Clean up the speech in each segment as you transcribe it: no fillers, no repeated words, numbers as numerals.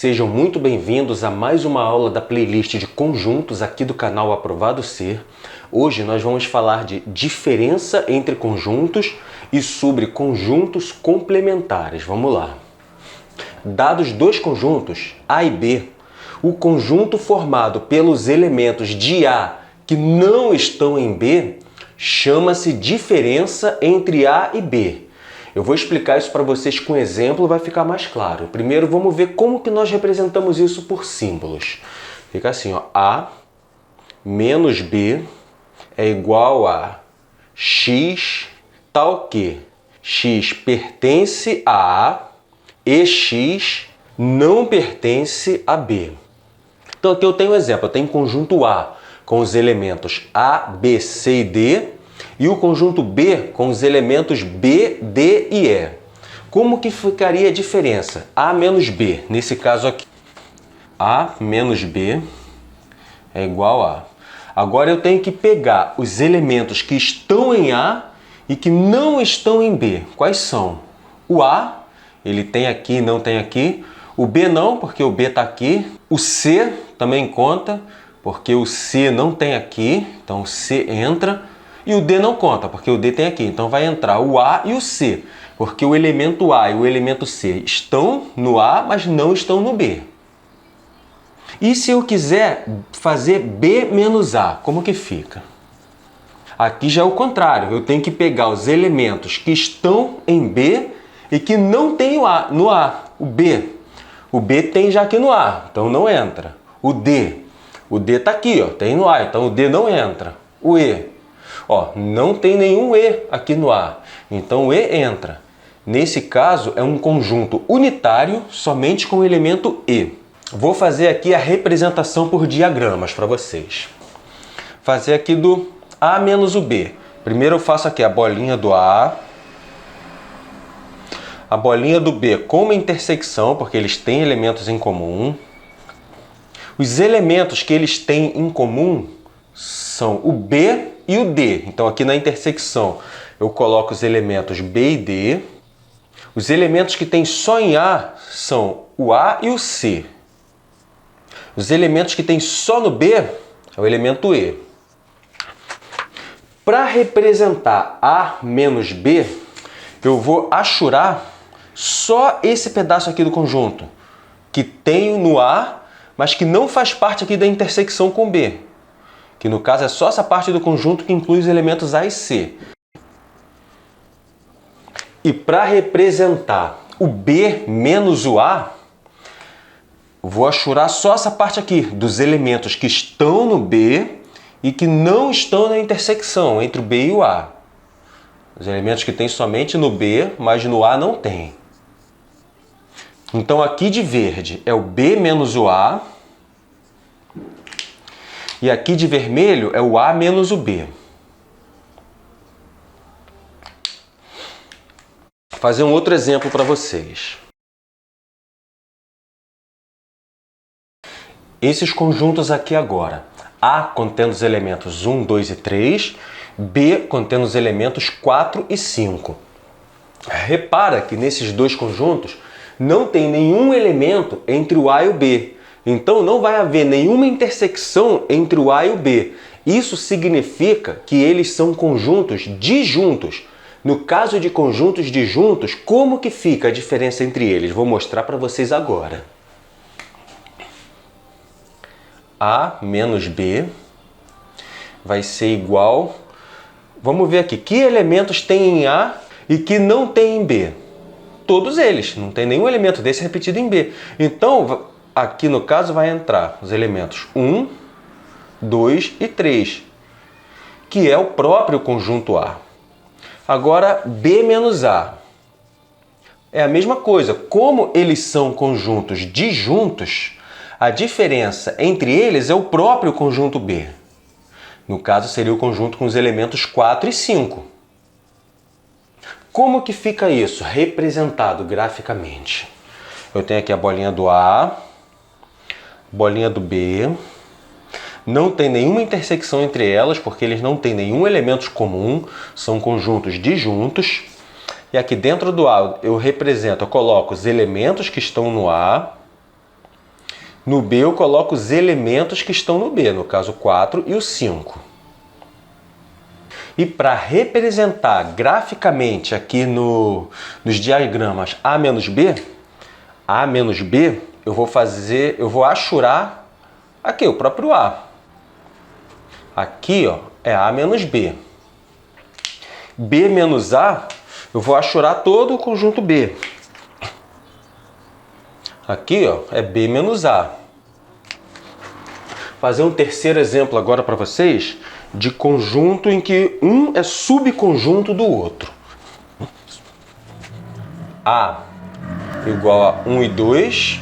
Sejam muito bem-vindos a mais uma aula da playlist de conjuntos aqui do canal Aprovado Ser. Hoje nós vamos falar de diferença entre conjuntos e sobre conjuntos complementares. Vamos lá. Dados dois conjuntos, A e B, o conjunto formado pelos elementos de A que não estão em B chama-se diferença entre A e B. Eu vou explicar isso para vocês com exemplo, vai ficar mais claro. Primeiro vamos ver como que nós representamos isso por símbolos. Fica assim, ó, A menos B é igual a X tal que X pertence a A e X não pertence a B. Então aqui eu tenho um exemplo, eu tenho conjunto A com os elementos A, B, C e D e o conjunto B com os elementos B, D e E. Como que ficaria a diferença? A menos B, nesse caso aqui. A menos B é igual a... Agora eu tenho que pegar os elementos que estão em A e que não estão em B. Quais são? O A, ele tem aqui e não tem aqui. O B não, porque o B está aqui. O C também conta, porque o C não tem aqui. Então o C entra. E o D não conta, porque o D tem aqui. Então vai entrar o A e o C, porque o elemento A e o elemento C estão no A, mas não estão no B. E se eu quiser fazer B menos A, como que fica? Aqui já é o contrário. Eu tenho que pegar os elementos que estão em B e que não tem no A. O B. O B tem já aqui no A, então não entra. O D. O D está aqui, ó, tem no A, então o D não entra. O E. Ó, não tem nenhum E aqui no A, então o E entra. Nesse caso, é um conjunto unitário somente com o elemento E. Vou fazer aqui a representação por diagramas para vocês. Fazer aqui do A menos o B. Primeiro eu faço aqui a bolinha do A, a bolinha do B com uma intersecção, porque eles têm elementos em comum. Os elementos que eles têm em comum são o B e o D. Então aqui na intersecção eu coloco os elementos B e D. Os elementos que tem só em A são o A e o C. Os elementos que tem só no B é o elemento E. Para representar A menos B, eu vou achurar só esse pedaço aqui do conjunto, que tem no A, mas que não faz parte aqui da intersecção com B. Que no caso é só essa parte do conjunto que inclui os elementos A e C. E para representar o B menos o A, vou achurar só essa parte aqui dos elementos que estão no B e que não estão na intersecção entre o B e o A. Os elementos que tem somente no B, mas no A não tem. Então aqui de verde é o B menos o A. E aqui de vermelho é o A menos o B. Vou fazer um outro exemplo para vocês. Esses conjuntos aqui agora. A contendo os elementos 1, 2 e 3. B contendo os elementos 4 e 5. Repara que nesses dois conjuntos não tem nenhum elemento entre o A e o B. Então não vai haver nenhuma intersecção entre o A e o B. Isso significa que eles são conjuntos disjuntos. No caso de conjuntos disjuntos, como que fica a diferença entre eles? Vou mostrar para vocês agora. A menos B vai ser igual... Vamos ver aqui, que elementos tem em A e que não tem em B? Todos eles, não tem nenhum elemento desse repetido em B. Então, aqui no caso vai entrar os elementos 1, 2 e 3, que é o próprio conjunto A. Agora, B menos A. É a mesma coisa. Como eles são conjuntos disjuntos, a diferença entre eles é o próprio conjunto B. No caso, seria o conjunto com os elementos 4 e 5. Como que fica isso representado graficamente? Eu tenho aqui a bolinha do A, bolinha do B. Não tem nenhuma intersecção entre elas, porque eles não têm nenhum elemento comum, são conjuntos disjuntos. E aqui dentro do A eu coloco os elementos que estão no A No B eu coloco os elementos que estão no B, no caso o 4 e o 5. E para representar graficamente aqui nos diagramas A menos B, eu vou achurar aqui o próprio A. Aqui ó, é A menos B. B menos A, eu vou achurar todo o conjunto B. Aqui ó, é B menos A. Fazer um terceiro exemplo agora para vocês de conjunto em que um é subconjunto do outro. A igual a 1 e 2,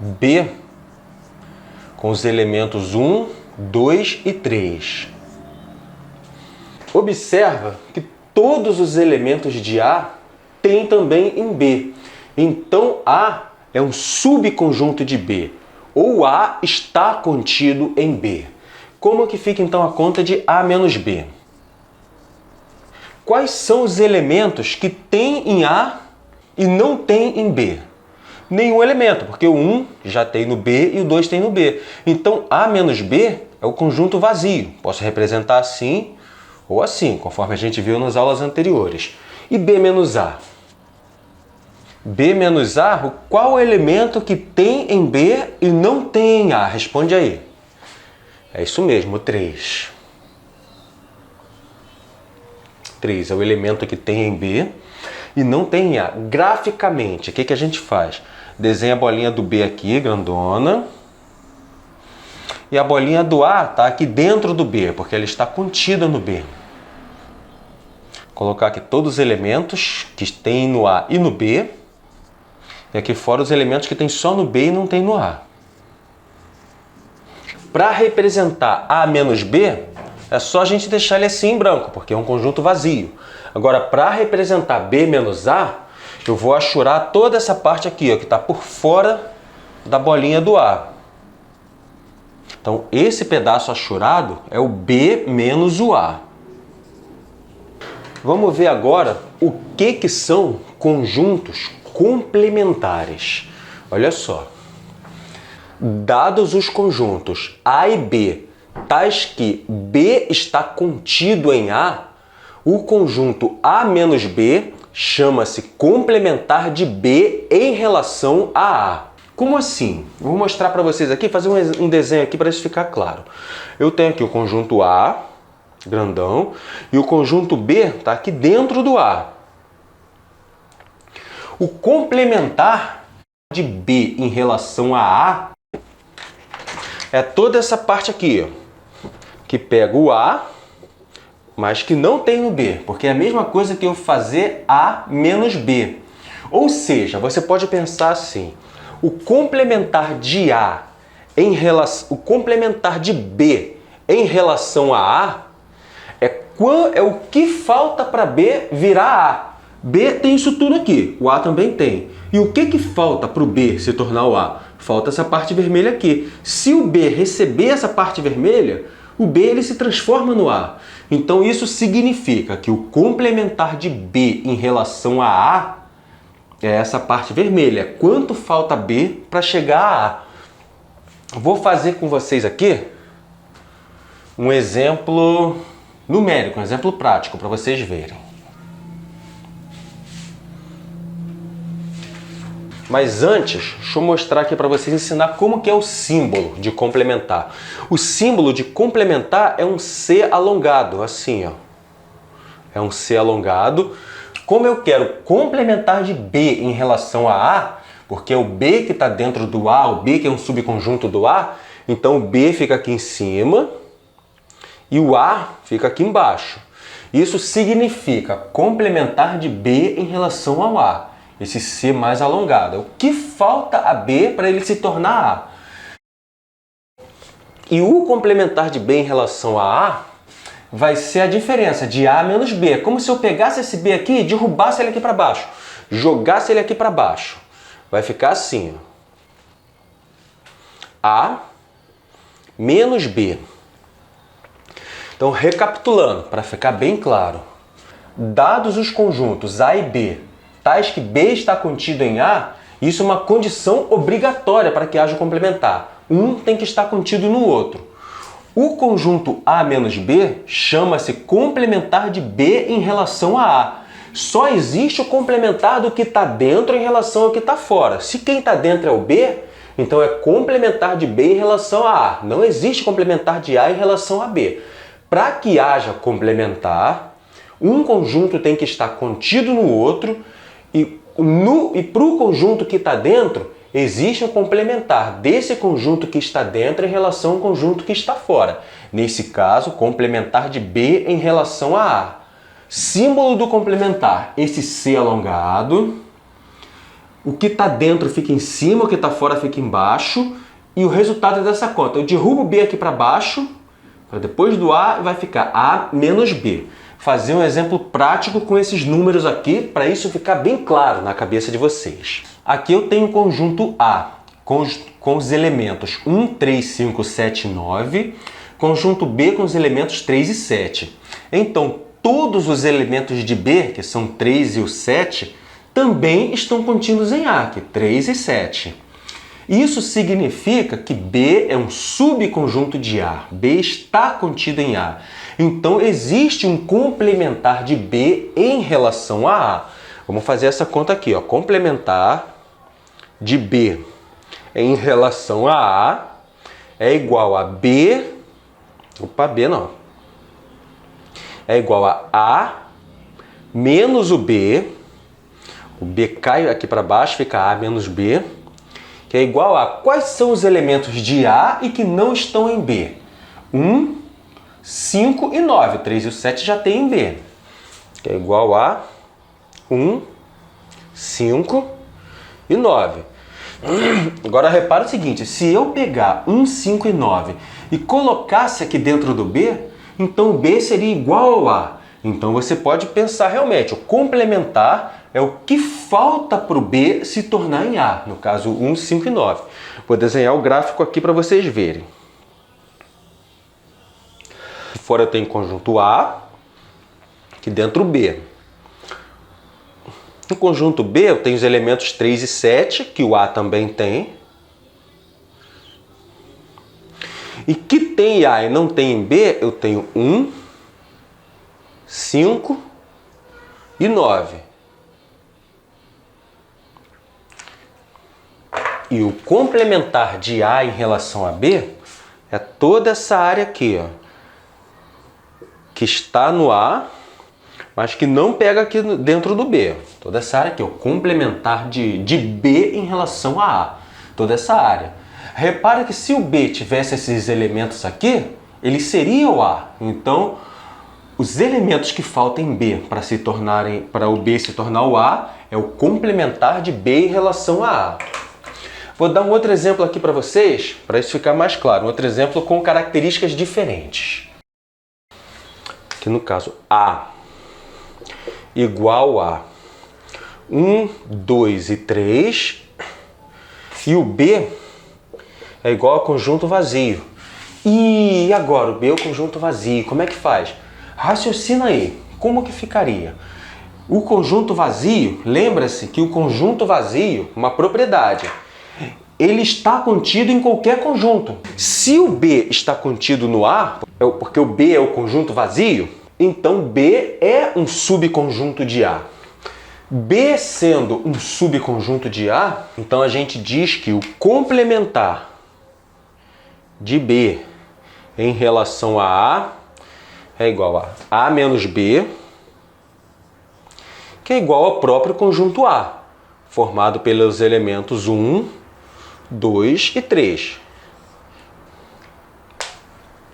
B com os elementos 1, 2 e 3. Observa que todos os elementos de A tem também em B. Então A é um subconjunto de B, ou A está contido em B. Como que fica então a conta de A menos B? Quais são os elementos que tem em A e não tem em B? Nenhum elemento, porque o 1 já tem no B e o 2 tem no B. Então A menos B é o conjunto vazio. Posso representar assim ou assim, conforme a gente viu nas aulas anteriores. E B menos A? B menos A, qual o elemento que tem em B e não tem em A? Responde aí. É isso mesmo, 3. 3 é o elemento que tem em B e não tem em A. Graficamente, o que a gente faz? Desenha a bolinha do B aqui, grandona. E a bolinha do A está aqui dentro do B, porque ela está contida no B. Vou colocar aqui todos os elementos que tem no A e no B. E aqui fora os elementos que tem só no B e não tem no A. Para representar A menos B, é só a gente deixar ele assim em branco, porque é um conjunto vazio. Agora, para representar B menos A, eu vou achurar toda essa parte aqui, ó, que está por fora da bolinha do A. Então, esse pedaço achurado é o B menos o A. Vamos ver agora o que são conjuntos complementares. Olha só. Dados os conjuntos A e B, tais que B está contido em A, o conjunto A menos B chama-se complementar de B em relação a A. Como assim? Vou mostrar para vocês aqui, fazer um desenho aqui para isso ficar claro. Eu tenho aqui o conjunto A, grandão, e o conjunto B está aqui dentro do A. O complementar de B em relação a A é toda essa parte aqui, ó, que pega o A, mas que não tem no B, porque é a mesma coisa que eu fazer A menos B. Ou seja, você pode pensar assim, o complementar de A o complementar de B em relação a A é o que falta para B virar A. B tem isso tudo aqui, o A também tem. E o que falta para o B se tornar o A? Falta essa parte vermelha aqui. Se o B receber essa parte vermelha, o B ele se transforma no A. Então isso significa que o complementar de B em relação a A é essa parte vermelha. Quanto falta B para chegar a A? Vou fazer com vocês aqui um exemplo numérico, um exemplo prático para vocês verem. Mas antes, deixa eu mostrar aqui para vocês, ensinar como que é o símbolo de complementar. O símbolo de complementar é um C alongado, assim, ó. É um C alongado. Como eu quero complementar de B em relação a A, porque é o B que está dentro do A, o B que é um subconjunto do A, então o B fica aqui em cima e o A fica aqui embaixo. Isso significa complementar de B em relação ao A. Esse C mais alongado. O que falta a B para ele se tornar A? E o complementar de B em relação a A vai ser a diferença de A menos B. É como se eu pegasse esse B aqui e derrubasse ele aqui para baixo. Jogasse ele aqui para baixo. Vai ficar assim, ó. A menos B. Então, recapitulando, para ficar bem claro. Dados os conjuntos A e B, tais que B está contido em A, Isso é uma condição obrigatória para que haja o complementar. Um tem que estar contido no outro. O conjunto A menos B chama-se complementar de B em relação a A. Só existe o complementar do que está dentro em relação ao que está fora. Se quem está dentro é o B, então é complementar de B em relação a A. Não existe complementar de A em relação a B. Para que haja complementar, um conjunto tem que estar contido no outro e para o conjunto que está dentro, existe um complementar desse conjunto que está dentro em relação ao conjunto que está fora. Nesse caso, complementar de B em relação a A. Símbolo do complementar, esse C alongado. O que está dentro fica em cima, o que está fora fica embaixo. E o resultado é dessa conta. Eu derrubo o B aqui para baixo, para depois do A vai ficar A menos B. Fazer um exemplo prático com esses números aqui, para isso ficar bem claro na cabeça de vocês. Aqui eu tenho o conjunto A, com os elementos 1, 3, 5, 7, 9. Conjunto B com os elementos 3 e 7. Então, todos os elementos de B, que são 3 e o 7, também estão contidos em A, que é 3 e 7. Isso significa que B é um subconjunto de A. B está contido em A. Então, existe um complementar de B em relação a A. Vamos fazer essa conta aqui, ó. Complementar de B em relação a A é igual a B... Opa, B não. É igual a A menos o B. O B cai aqui para baixo, fica A menos B. Que é igual a quais são os elementos de A e que não estão em B? 1, 5 e 9. 3 e o 7 já tem em B. Que é igual a 1, 5 e 9. Agora repara o seguinte, se eu pegar 1, 5 e 9 e colocasse aqui dentro do B, então o B seria igual ao A. Então você pode pensar realmente, o complementar é o que falta para o B se tornar em A, no caso 1, 5 e 9. Vou desenhar o gráfico aqui para vocês verem. Fora eu tenho conjunto A, aqui dentro o B. No conjunto B eu tenho os elementos 3 e 7, que o A também tem. E que tem A e não tem em B, eu tenho 1, 5 e 9. E o complementar de A em relação a B é toda essa área aqui, ó, que está no A, mas que não pega aqui dentro do B. Toda essa área aqui, o complementar de B em relação a A. Toda essa área. Repara que se o B tivesse esses elementos aqui, ele seria o A. Então, os elementos que faltam em B para o B se tornar o A é o complementar de B em relação a A. Vou dar um outro exemplo aqui para vocês, para isso ficar mais claro. Um outro exemplo com características diferentes. Aqui no caso, A igual a 1, 2 e 3. E o B é igual a conjunto vazio. E agora, o B é o conjunto vazio. Como é que faz? Raciocina aí. Como que ficaria? O conjunto vazio, lembra-se que o conjunto vazio, uma propriedade, ele está contido em qualquer conjunto. Se o B está contido no A, porque o B é o conjunto vazio, então B é um subconjunto de A. B sendo um subconjunto de A, então a gente diz que o complementar de B em relação a A é igual a A menos B, que é igual ao próprio conjunto A, formado pelos elementos 1, 2 e 3.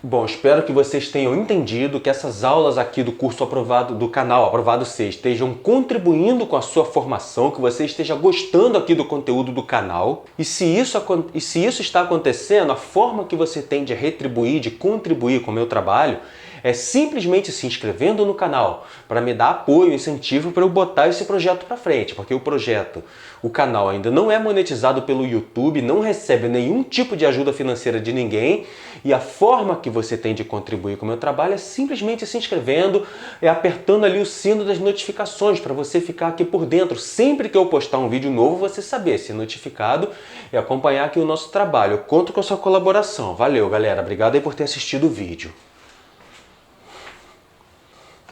Bom, espero que vocês tenham entendido, que essas aulas aqui do curso aprovado do canal Aprovado C estejam contribuindo com a sua formação, que você esteja gostando aqui do conteúdo do canal. E se isso está acontecendo, a forma que você tem de retribuir, de contribuir com o meu trabalho, É simplesmente se inscrevendo no canal para me dar apoio, incentivo para eu botar esse projeto para frente, porque o canal ainda não é monetizado pelo YouTube, não recebe nenhum tipo de ajuda financeira de ninguém, e a forma que você tem de contribuir com o meu trabalho é simplesmente se inscrevendo, apertando ali o sino das notificações para você ficar aqui por dentro. Sempre que eu postar um vídeo novo, você saber, ser notificado e acompanhar aqui o nosso trabalho. Eu conto com a sua colaboração. Valeu, galera. Obrigado aí por ter assistido o vídeo.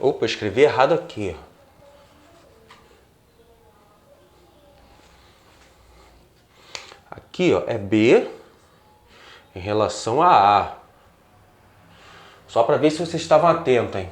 Opa, eu escrevi errado aqui. Aqui, ó, é B em relação a A. Só para ver se vocês estavam atentos, hein?